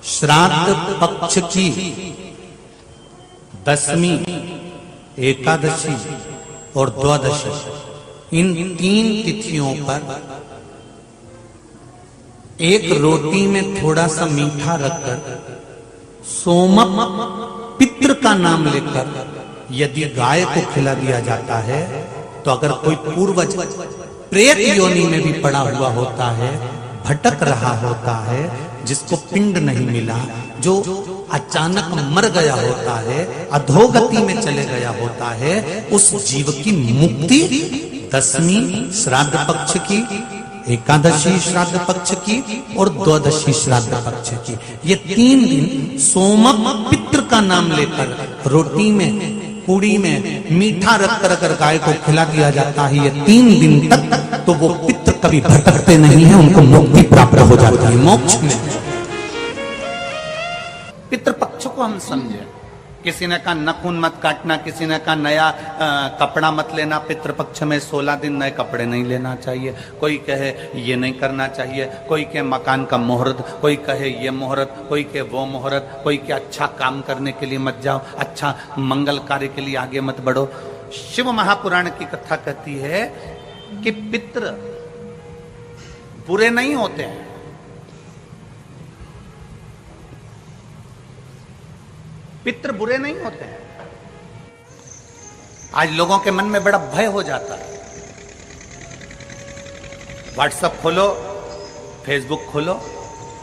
श्राद्ध पक्ष की दशमी, एकादशी और द्वादशी, इन 3 तिथियों पर एक रोटी में थोड़ा सा मीठा रखकर सोमक पितृ का नाम लेकर यदि गाय को खिला दिया जाता है, तो अगर कोई पूर्वज प्रेत योनि में भी पड़ा हुआ होता है, भटक रहा होता है, जिसको पिंड नहीं मिला, जो अचानक मर गया होता है, अधोगति में चले गया होता है, उस जीव की मुक्ति दशमी श्राद्ध पक्ष की, एकादशी श्राद्ध पक्ष की और द्वादशी श्राद्ध पक्ष की, ये 3 दिन सोमक पितृ का नाम लेकर रोटी में, पूड़ी में मीठा रखकर अगर गाय को खिला दिया जाता है, ये 3 दिन तक, तो वो पितृ कभी भटकते नहीं है, उनको मुक्ति प्राप्त हो जाती है, मोक्ष में। पितृपक्ष को हम समझे। किसी ने कहा नखून मत काटना, किसी ने कहा नया कपड़ा मत लेना, पितृपक्ष में 16 दिन नए कपड़े नहीं लेना चाहिए, कोई कहे ये नहीं करना चाहिए, कोई कहे मकान का मुहूर्त, कोई कहे ये मुहूर्त, कोई कहे वो मुहूर्त, कोई कहे अच्छा काम करने के लिए मत जाओ, अच्छा मंगल कार्य के लिए आगे मत बढ़ो। शिव महापुराण की कथा कहती है कि पितृ बुरे नहीं होते हैं, पितृ बुरे नहीं होते हैं। आज लोगों के मन में बड़ा भय हो जाता है। व्हाट्सएप खोलो, फेसबुक खोलो,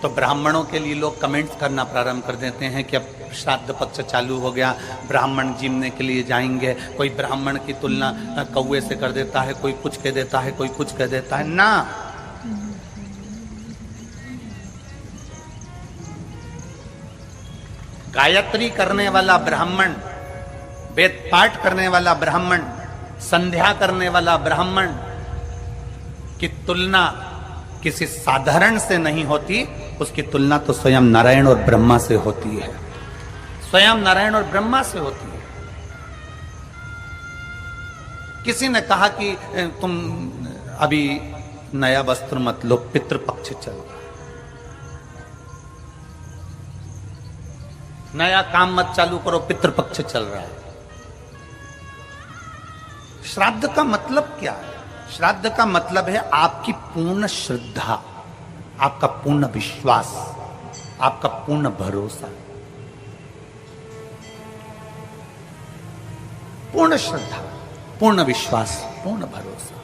तो ब्राह्मणों के लिए लोग कमेंट्स करना प्रारंभ कर देते हैं कि अब श्राद्ध पक्ष चालू हो गया, ब्राह्मण जीमने के लिए जाएंगे। कोई ब्राह्मण की तुलना कौवे से कर देता है, कोई कुछ कह देता है, कोई कुछ कह देता है। ना, गायत्री करने वाला ब्राह्मण, वेद पाठ करने वाला ब्राह्मण, संध्या करने वाला ब्राह्मण की तुलना किसी साधारण से नहीं होती, उसकी तुलना तो स्वयं नारायण और ब्रह्मा से होती है, स्वयं नारायण और ब्रह्मा से होती है। किसी ने कहा कि तुम अभी नया वस्त्र मत लो, पितृपक्ष चल रहा है, नया काम मत चालू करो, पितृपक्ष चल रहा है। श्राद्ध का मतलब क्या है? श्राद्ध का मतलब है आपकी पूर्ण श्रद्धा, आपका पूर्ण विश्वास, आपका पूर्ण भरोसा, पूर्ण श्रद्धा, पूर्ण विश्वास, पूर्ण भरोसा।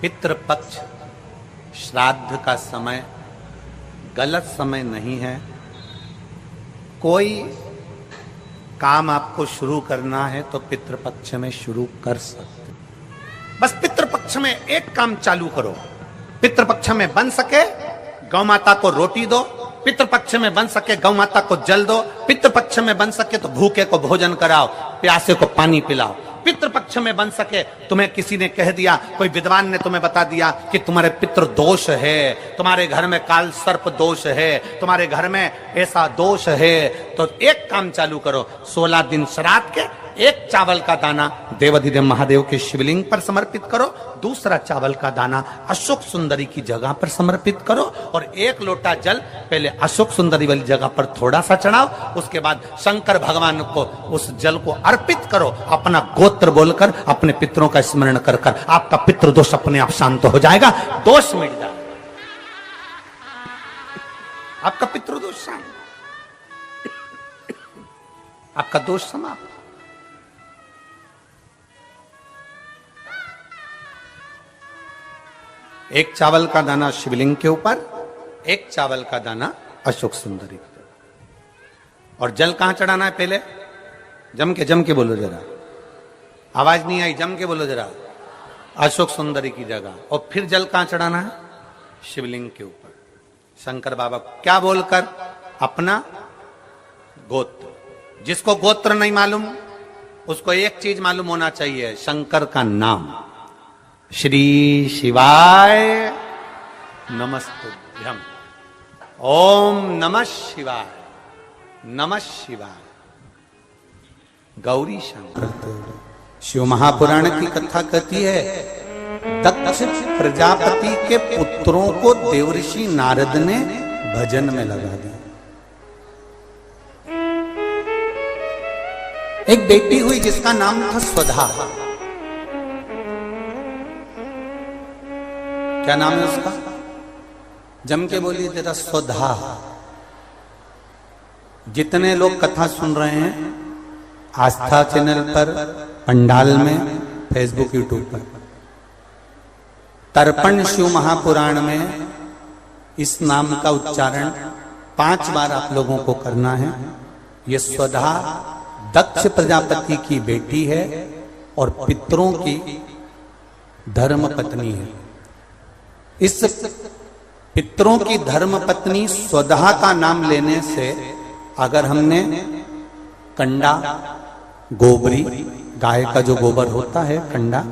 पितृपक्ष श्राद्ध का समय गलत समय नहीं है। कोई काम आपको शुरू करना है तो पितृपक्ष में शुरू कर सकते, बस पितृपक्ष में एक काम चालू करो। पितृपक्ष में बन सके गौ माता को रोटी दो, पितृपक्ष में बन सके गौ माता को जल दो, पितृपक्ष में बन सके तो भूखे को भोजन कराओ, प्यासे को पानी पिलाओ। पितृपक्ष में बन सके, तुम्हें किसी ने कह दिया, कोई विद्वान ने तुम्हें बता दिया कि तुम्हारे पितृ दोष है, तुम्हारे घर में काल सर्प दोष है, तुम्हारे घर में ऐसा दोष है, तो एक काम चालू करो, 16 दिन श्राद्ध के एक चावल का दाना देवाधिदेव महादेव के शिवलिंग पर समर्पित करो, दूसरा चावल का दाना अशोक सुंदरी की जगह पर समर्पित करो, और 1 लोटा जल पहले अशोक सुंदरी वाली जगह पर थोड़ा सा चढ़ाओ, उसके बाद शंकर भगवान को उस जल को अर्पित करो, अपना गोत्र बोलकर, अपने पितरों का स्मरण कर कर आपका पितृ दोष अपने आप शांत हो जाएगा, दोष मिट जाएगा, आपका पितृ दोष शांत, आपका दोष समाप्त। एक चावल का दाना शिवलिंग के ऊपर, एक चावल का दाना अशोक सुंदरी के, और जल कहां चढ़ाना है? पहले जम के बोलो जरा, आवाज नहीं आई, जम के बोलो जरा, अशोक सुंदरी की जगह। और फिर जल कहां चढ़ाना है? शिवलिंग के ऊपर, शंकर बाबा क्या बोलकर? अपना गोत्र। जिसको गोत्र नहीं मालूम उसको एक चीज मालूम होना चाहिए, शंकर का नाम। श्री शिवाय नमस्तुभ्यम, ओम नमः शिवाय, नमः शिवाय, गौरी शंकर। शिव महापुराण की कथा कहती है दक्ष प्रजापति के पुत्रों को देवऋषि नारद ने भजन में लगा दिया। एक बेटी हुई जिसका नाम था स्वधा। क्या नाम है उसका? जम के बोलिए तेरा। स्वधा। जितने लोग कथा सुन रहे हैं आस्था चैनल पर, पंडाल में, फेसबुक, यूट्यूब पर, तर्पण शिव महापुराण में इस नाम का उच्चारण 5 बार आप लोगों को करना है। ये स्वधा दक्ष प्रजापति की बेटी है और पितरों की धर्म पत्नी है। इस पितरों की धर्म पत्नी स्वधा का नाम लेने से अगर हमने कंडा, गोबरी, गाय का जो गोबर होता है कंडा,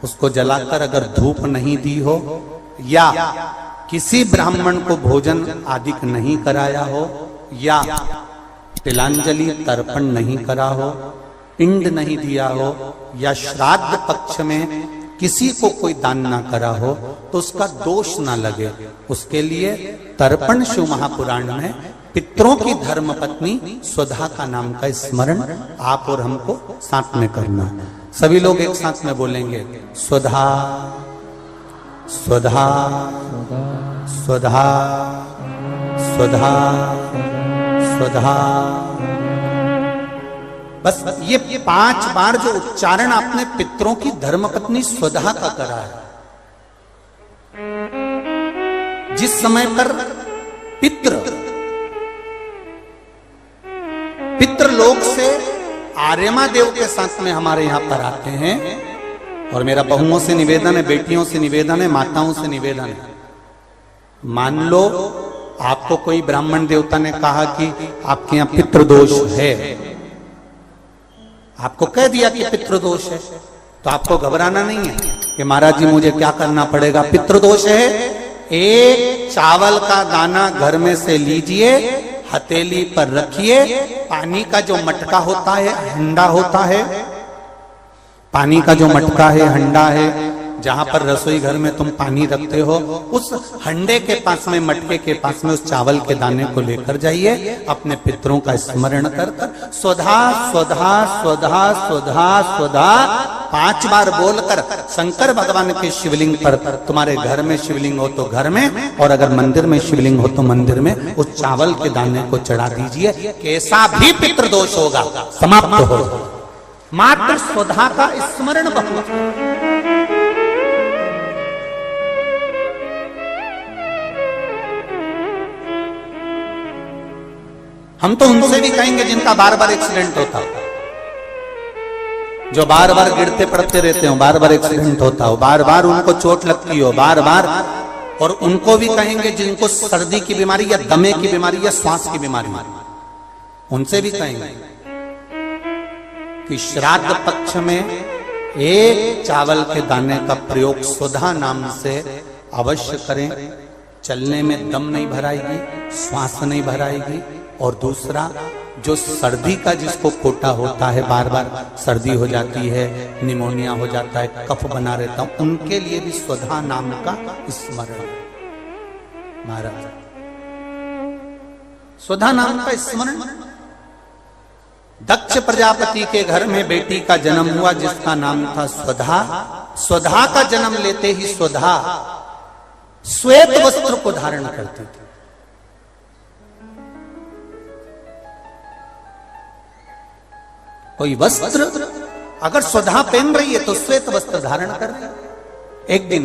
उसको जलाकर अगर धूप नहीं दी हो या किसी ब्राह्मण को भोजन आदि नहीं कराया हो या तिलांजलि तर्पण नहीं करा हो, पिंड नहीं दिया हो या श्राद्ध पक्ष में किसी को कोई दान ना करा हो तो उसका दोष ना लगे, उसके लिए तर्पण शिव महापुराण में पितरों की धर्म पत्नी स्वधा का नाम का स्मरण आप और हमको साथ में करना। सभी लोग एक साथ में बोलेंगे स्वधा स्वधा स्वधा स्वधा स्वधा। बस ये 5 बार जो उच्चारण आपने पितरों की धर्मपत्नी स्वधा का करा है, जिस समय पर पितृलोक से आर्यमा देव के साथ में हमारे यहां पर आते हैं। और मेरा बहुओं से निवेदन है, बेटियों से निवेदन है, माताओं से निवेदन है, मान लो आपको कोई ब्राह्मण देवता ने कहा कि आपके यहां पितृदोष है, आपको कह दिया कि पितृदोष है, तो आपको घबराना नहीं है कि महाराज जी मुझे क्या करना पड़ेगा। पितृदोष है, एक चावल का दाना घर में से लीजिए, हथेली पर रखिए, पानी का जो मटका होता है, हंडा होता है, पानी का जो मटका है, हंडा है, जहां पर रसोई घर में तुम पानी रखते हो, उस हंडे के पास में, मटके के पास में उस चावल के दाने को लेकर जाइए, अपने पितरों का स्मरण कर कर स्वधा स्वधा स्वधा स्वधा स्वधा 5 बार बोलकर शंकर भगवान के शिवलिंग पर, तुम्हारे घर में शिवलिंग हो तो घर में, और अगर मंदिर में शिवलिंग हो तो मंदिर में, उस चावल के दाने को चढ़ा दीजिए। कैसा भी पितृदोष होगा समाप्त हो। मात्र स्वधा का स्मरण बहुत। हम तो उनसे भी कहेंगे जिनका बार बार एक्सीडेंट होता हो, जो बार बार गिरते पड़ते रहते हो, बार बार एक्सीडेंट होता हो, बार बार उनको चोट लगती हो, बार बार, और उनको भी कहेंगे जिनको सर्दी की बीमारी या दमे की बीमारी या श्वास की बीमारी, उनसे भी कहेंगे कि श्राद्ध पक्ष में एक चावल के दाने का प्रयोग स्वधा नाम से अवश्य करें। चलने में दम नहीं भराएगी, श्वास नहीं भराएगी। और दूसरा, जो सर्दी का जिसको कोटा होता है, बार बार सर्दी हो जाती है, निमोनिया हो जाता है, कफ बना रहता हूं, उनके लिए भी स्वधा नाम का स्मरण। महाराज स्वधा नाम का स्मरण। दक्ष प्रजापति के घर में बेटी का जन्म हुआ जिसका नाम था स्वधा। स्वधा का जन्म लेते ही स्वधा श्वेत वस्त्र को धारण करती थी। कोई वस्त्र अगर स्वधा पहन रही है तो श्वेत वस्त्र धारण कर रही है। एक दिन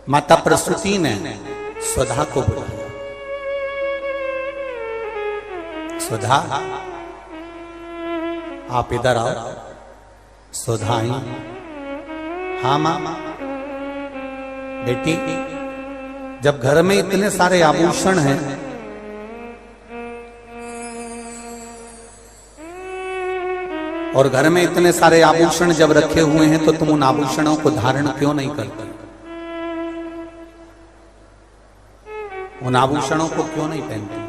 माता प्रसूति ने स्वधा को बुलाया। स्वधा, आप इधर आओ। स्वधा आई। हाँ मां। बेटी, जब घर में इतने सारे आभूषण हैं, और घर में इतने सारे आभूषण जब रखे हुए हैं तो तुम उन आभूषणों को धारण क्यों नहीं करते? उन आभूषणों को क्यों नहीं पहनते?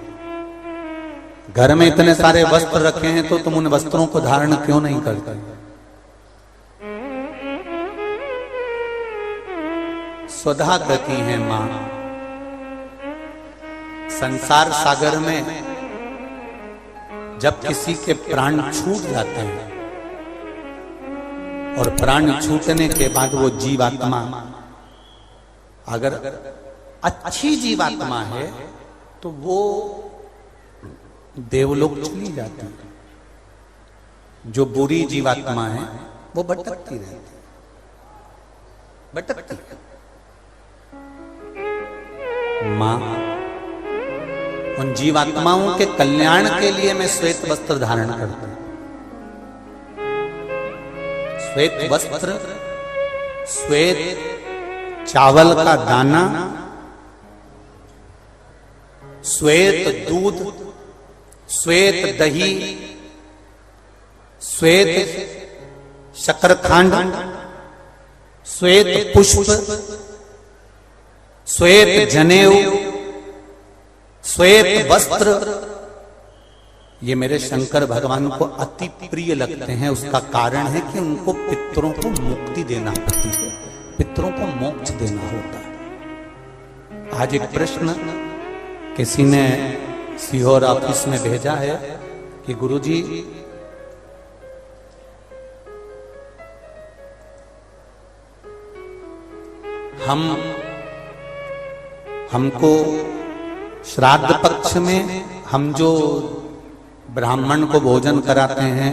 घर में इतने सारे वस्त्र रखे हैं तो तुम उन वस्त्रों को धारण क्यों नहीं करते? स्वधा कहती हैं मां, संसार सागर में जब किसी के प्राण छूट जाते हैं और प्राण छूटने के बाद वो जीवात्मा अगर अच्छी जीवात्मा है तो वो देवलोक चली जाती है। जो बुरी जीवात्मा है वो भटकती रहती है, भटकती है। मां, उन जीवात्माओं के कल्याण के लिए मैं श्वेत वस्त्र धारण करता हूं। श्वेत वस्त्र, श्वेत चावल का दाना, श्वेत दूध, श्वेत दही, श्वेत शकरखंड, श्वेत पुष्प, श्वेत जनेऊ, श्वेत वस्त्र, ये मेरे शंकर भगवान को अति प्रिय लगते हैं। उसका कारण है कि उनको पितरों को मुक्ति देना पड़ती है, पितरों को मोक्ष देना होता है। आज एक प्रश्न किसी ने सीहोर ऑफिस में भेजा है कि गुरुजी, हमको श्राद्ध पक्ष में हम जो ब्राह्मण को भोजन कराते हैं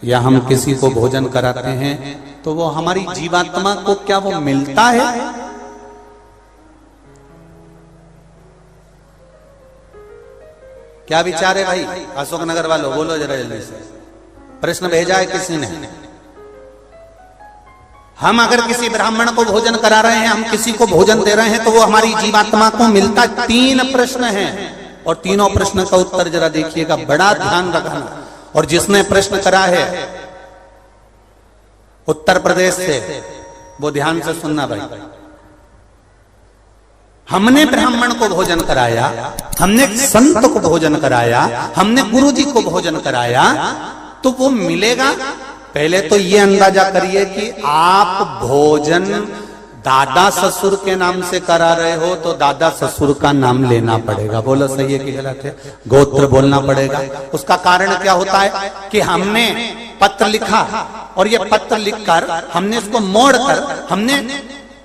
या हम किसी को भोजन कराते हैं तो वो हमारी जीवात्मा को क्या वो मिलता है? क्या विचार है भाई? अशोकनगर वालों बोलो जरा जल्दी से। प्रश्न भेजा है किसी ने। हम अगर किसी ब्राह्मण को भोजन करा रहे हैं, हम किसी को भोजन दे रहे हैं तो वो हमारी जीवात्मा को मिलता। 3 प्रश्न हैं और तीनों प्रश्न का उत्तर जरा देखिएगा, बड़ा ध्यान रखना। और जिसने प्रश्न करा है उत्तर प्रदेश से, वो ध्यान से सुनना भाई। हमने ब्राह्मण को भोजन कराया, हमने संत को भोजन कराया, हमने गुरुजी को भोजन कराया, तो वो मिलेगा। पहले तो ये अंदाजा करिए कि आप भोजन दादा ससुर के नाम से करा रहे हो तो दादा ससुर का नाम लेना पड़ेगा। बोलो सही है कि गलत है? गोत्र बोलना पड़ेगा। उसका कारण क्या होता है कि हमने पत्र लिखा और ये पत्र लिखकर हमने इसको मोड़कर हमने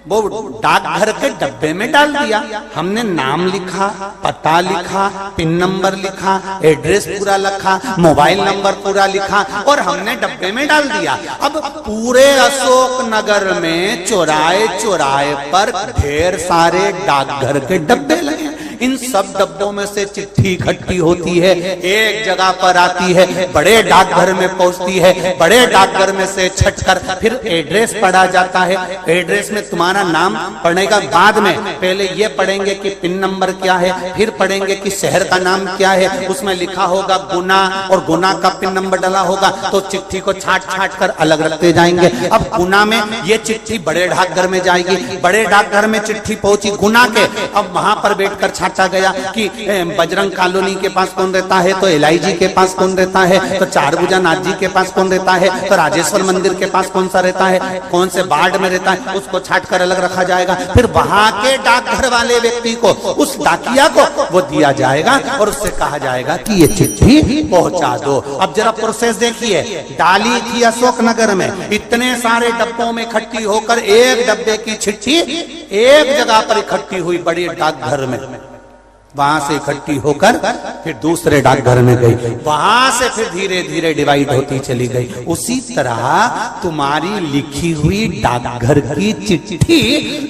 वो डाकघर के डब्बे में डाल दिया। हमने नाम लिखा, पता लिखा, पिन नंबर लिखा, एड्रेस पूरा लिखा, मोबाइल नंबर पूरा लिखा और हमने डब्बे में डाल दिया। अब पूरे अशोक नगर में चौराहे चौराहे पर ढेर सारे डाकघर के डब्बे लगे। इन सब डब्बों में से चिट्ठी इकट्ठी होती है, एक जगह पर आती है, बड़े डाकघर में पहुंचती है, बड़े डाकघर में से छटकर फिर एड्रेस पढ़ा जाता है। एड्रेस में तुम्हारा नाम पढ़ने का बाद में पहले ये पढ़ेंगे कि पिन नंबर क्या है, फिर पढ़ेंगे कि शहर का नाम क्या है। उसमें लिखा होगा गुना और गुना का पिन नंबर डाला होगा तो चिट्ठी को छाट छाट कर अलग रखते जाएंगे। अब गुना में ये चिट्ठी बड़े डाकघर में जाएगी, बड़े डाकघर में चिट्ठी पहुंची गुना के। अब वहां पर बैठकर छाटा गया कि बजरंग कॉलोनी के पास कौन रहता है, तो एलआईजी के पास कौन रहता है, तो चारभुजा नाथ जी के पास कौन रहता है, तो राजेश्वर मंदिर के पास कौन सा रहता है, कौन से वार्ड में रहता है, उसको छाट कर अलग रखा जाएगा। फिर वहां के डाकघर वाले व्यक्ति को, उस डाकिया को वो दिया जाएगा और उससे कहा जाएगा कि ये चिट्ठी पहुंचा दो। अब जरा प्रोसेस देखिए, डाली थी अशोकनगर में, इतने सारे डब्बों में इकट्ठी होकर एक डब्बे की चिट्ठी एक जगह पर इकट्ठी हुई बड़ी डाकघर में। वहां से इकट्ठी होकर फिर दूसरे डाकघर में गई, वहां से फिर धीरे धीरे डिवाइड होती चली गई। उसी तरह तुम्हारी लिखी हुई डाकघर की चिट्ठी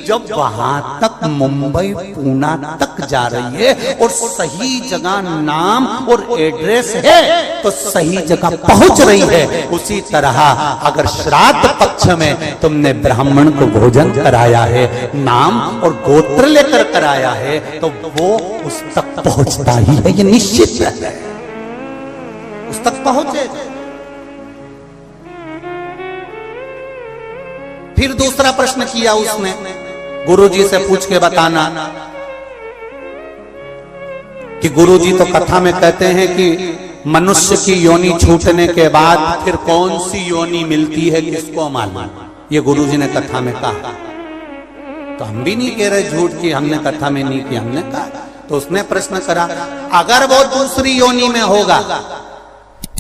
जब वहां तक मुंबई पूना तक जा रही है और सही जगह नाम और एड्रेस है तो सही जगह पहुंच रही है। उसी तरह अगर श्राद्ध पक्ष में तुमने ब्राह्मण को भोजन कराया है, नाम और गोत्र लेकर कराया है, तो वो उस तक पहुंचता ही है, ये निश्चित है, उस तक पहुंचे। फिर दूसरा प्रश्न किया उसने, गुरुजी से पूछ के बताना कि गुरुजी तो कथा में कहते हैं कि मनुष्य की योनि छूटने के बाद फिर कौन सी योनि मिलती है किसको मालूम। ये गुरुजी ने कथा में कहा। तो हम भी नहीं कह रहे झूठ कि हमने कथा में नहीं किया, हमने कहा। तो उसने प्रश्न करा, अगर वो दूसरी योनि में होगा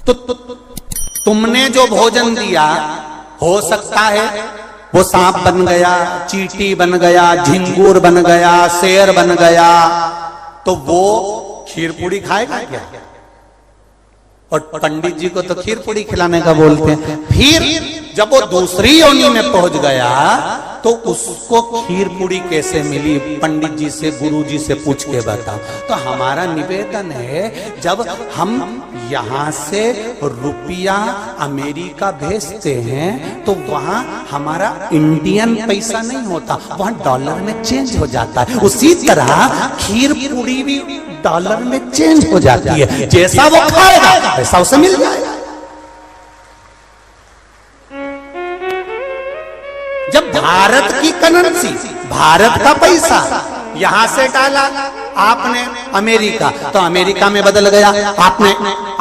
तो तुमने जो भोजन दिया, हो सकता है वो सांप बन गया, चींटी बन गया, झिंगूर बन गया, शेर बन गया, तो वो खीर पूड़ी खाएगा क्या? और पंडित जी को तो खीर पूड़ी खिलाने का बोलते हैं। फिर जब वो दूसरी योनि में पहुंच गया तो उसको खीर पूड़ी कैसे मिली? पंडित जी से, गुरु जी से पूछ के बताओ। तो हमारा निवेदन है, जब हम यहां से रुपया अमेरिका भेजते हैं तो वहां हमारा इंडियन पैसा नहीं होता, वहां डॉलर में चेंज हो जाता है। उसी तरह खीर पूड़ी भी डॉलर में चेंज हो जाती है, जैसा वो खाएगा वैसा उसे मिल जाएगा। जब भारत की करेंसी, भारत का पैसा यहां से डाला आपने अमेरिका, तो अमेरिका में बदल गया, आपने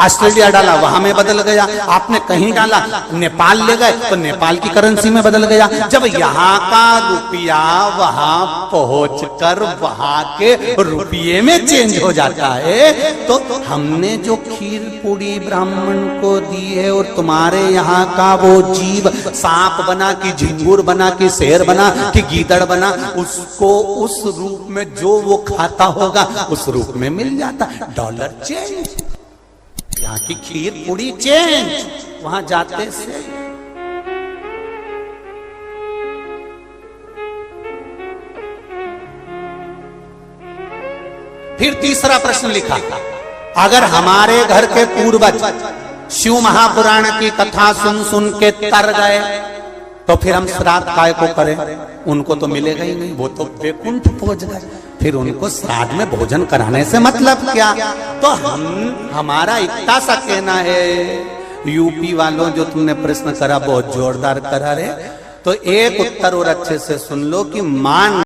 ऑस्ट्रेलिया डाला वहां में बदल गया, आपने कहीं डाला नेपाल ले गए तो नेपाल की करेंसी में बदल गया। जब यहाँ का रुपया वहां पहुंचकर वहां के रुपये में चेंज हो जाता है, तो हमने जो खीर पूड़ी ब्राह्मण को दी है और तुम्हारे यहाँ का वो जीव सांप बना कि झिंगुर बना कि शेर बना कि गीदड़ बना, उसको उस रूप में जो वो खाता होगा उस रूप में मिल जाता। डॉलर चेंज, यहाँ की खीर पूड़ी चेंज, वहां जाते से। फिर तीसरा प्रश्न लिखा, अगर हमारे घर के पूर्वज शिव महापुराण की कथा सुन सुन के तर गए तो फिर हम श्राद्ध काय को करें? उनको तो मिलेगा ही नहीं, वो तो वैकुंठ पहुंच गए, फिर उनको श्राद्ध में भोजन कराने से मतलब क्या? तो हमारा इतना सा कहना है, यूपी वालों जो तुमने प्रश्न करा बहुत जोरदार करा रे, तो एक उत्तर और अच्छे से सुन लो कि मान